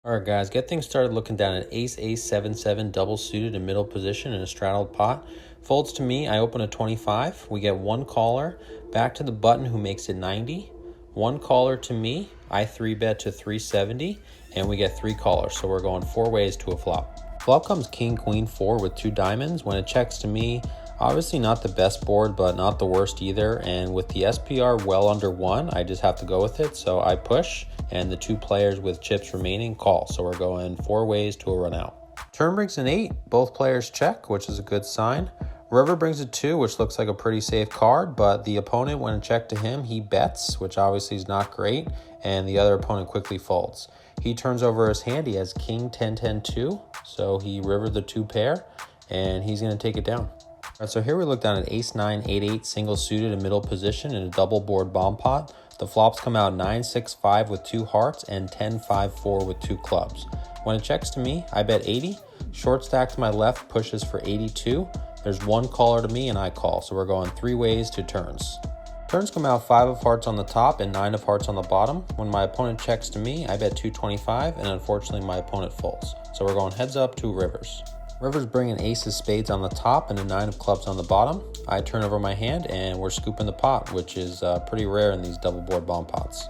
All right, guys, get things started looking down at ace, ace, 7, 7, double suited in middle position in a straddled pot. Folds to me, I open a 25. We get one caller, back to the button who makes it 90. One caller to me, I 3-bet to 370, and we get three callers, so we're going four ways to a flop. Flop comes king, queen, 4 with two diamonds. When it checks to me, obviously not the best board, but not the worst either, and with the SPR well under 1, I just have to go with it, so I push, and the two players with chips remaining call, so we're going four ways to a run out. Turn brings an 8, both players check, which is a good sign. River brings a 2, which looks like a pretty safe card, but the opponent, when it checked to him, he bets, which obviously is not great, and the other opponent quickly folds. He turns over his hand, he has king, 10, 10, 2, so he rivered the 2 pair, and he's going to take it down. All right, so here we look down at ace, 9, 8, 8, single suited in middle position in a double board bomb pot. The flops come out 9, 6, 5 with 2 hearts and 10, 5, 4 with 2 clubs. When it checks to me, I bet 80. Short stack to my left pushes for 82. There's one caller to me and I call, so we're going three ways to turns. Turns come out 5 of hearts on the top and 9 of hearts on the bottom. When my opponent checks to me, I bet 225, and unfortunately my opponent folds. So we're going heads up to rivers. Rivers bring an ace of spades on the top and a 9 of clubs on the bottom. I turn over my hand and we're scooping the pot, which is pretty rare in these double board bomb pots.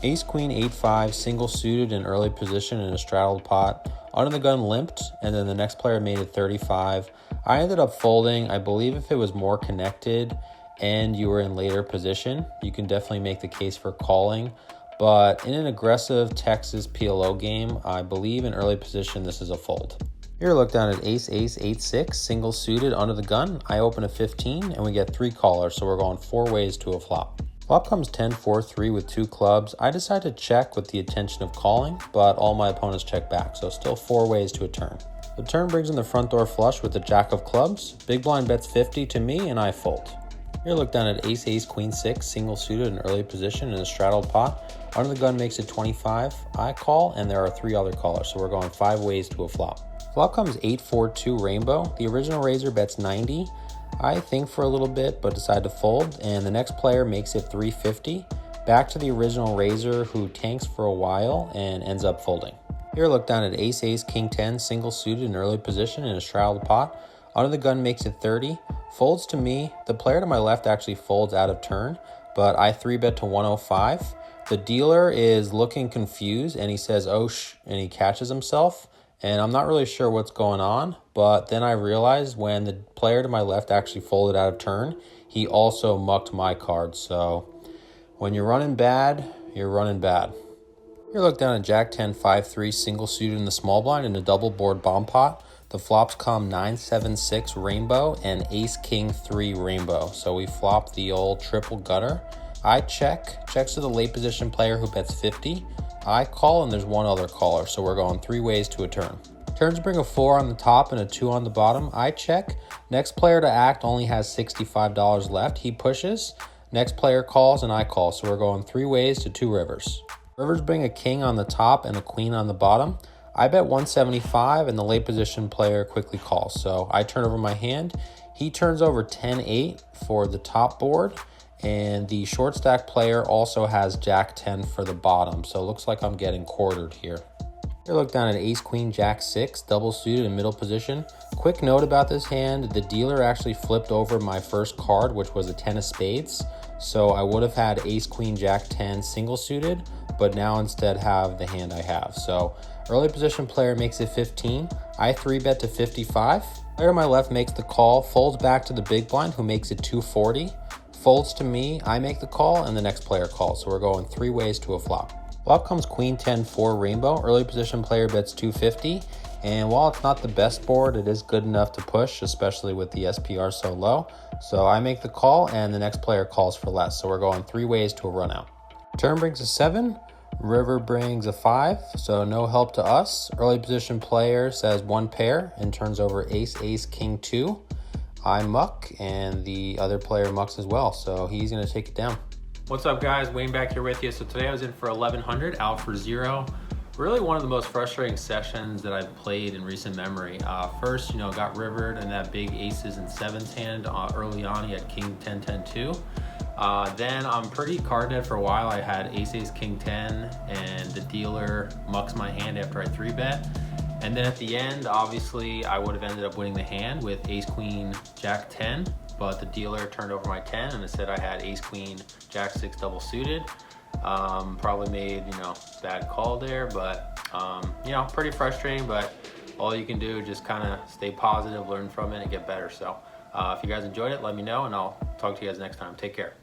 Ace, queen, 8, 5, single suited in early position in a straddled pot. Under the gun limped, and then the next player made it 35. I ended up folding. I believe if it was more connected and you were in later position, you can definitely make the case for calling. But in an aggressive Texas PLO game, I believe in early position this is a fold. Here look down at ace, ace, 8, 6, single suited under the gun. I open a 15 and we get 3 callers, so we're going 4 ways to a flop. Flop comes 10, 4, 3 with 2 clubs. I decide to check with the intention of calling, but all my opponents check back, so still 4 ways to a turn. The turn brings in the front door flush with the jack of clubs. Big blind bets 50 to me and I fold. Here look down at ace, ace, queen, 6, single suited in early position in a straddled pot. Under the gun makes it 25. I call and there are 3 other callers, so we're going 5 ways to a flop. Flop comes 8, 4, 2 rainbow. The original raiser bets 90. I think for a little bit, but decide to fold, and the next player makes it 350. Back to the original raiser who tanks for a while and ends up folding. Here look down at ace, ace, king, 10, single suited in early position in a straddled pot. Under the gun makes it 30. Folds to me. The player to my left actually folds out of turn, but I 3-bet to 105. The dealer is looking confused and he says, oh sh, and he catches himself. And I'm not really sure what's going on, but then I realized when the player to my left actually folded out of turn, he also mucked my card. So when you're running bad, you're running bad. Here look down at jack 10, 5, 3, single suited in the small blind in a double board bomb pot. The flops come 9, 7, 6 rainbow and ace, king, 3 rainbow. So we flop the old triple gutter. I checks to the late position player who bets 50. I call and there's one other caller, so we're going 3 ways to a turn. Turns bring a 4 on the top and a 2 on the bottom. I check. Next player to act only has $65 left. He pushes. Next player calls and I call, so we're going 3 ways to 2 rivers. Rivers bring a king on the top and a queen on the bottom. I bet 175 and the late position player quickly calls, so I turn over my hand. He turns over 10-8 for the top board. And the short stack player also has jack 10 for the bottom, so it looks like I'm getting quartered here. Here look down at ace, queen, jack 6, double suited in middle position. Quick note about this hand, the dealer actually flipped over my first card, which was a 10 of spades. So I would have had ace, queen, jack 10 single suited, but now instead have the hand I have. So early position player makes it 15. I 3-bet to 55. Player to my left makes the call, folds back to the big blind who makes it 240. Folds to me, I make the call, and the next player calls. So we're going 3 ways to a flop. Flop comes queen, 10, 4 rainbow. Early position player bets 250. And while it's not the best board, it is good enough to push, especially with the SPR so low. So I make the call, and the next player calls for less. So we're going 3 ways to a run out. Turn brings a 7. River brings a 5, so no help to us. Early position player says 1 pair and turns over ace, ace, king, 2. I muck, and the other player mucks as well, so he's going to take it down. What's up, guys? Wayne back here with you. So today I was in for 1100, out for 0. Really one of the most frustrating sessions that I've played in recent memory. First, got rivered in that big aces and sevens hand early on. He had king 10, 10, 2. Then I'm pretty card dead for a while. I had ace, king 10, and the dealer mucks my hand after I 3-bet. And then at the end, obviously, I would have ended up winning the hand with ace, queen, jack 10, but the dealer turned over my 10 and it said I had ace, queen, jack 6 double suited. Probably made, bad call there, but, pretty frustrating, but all you can do is just kind of stay positive, learn from it, and get better. So if you guys enjoyed it, let me know, and I'll talk to you guys next time. Take care.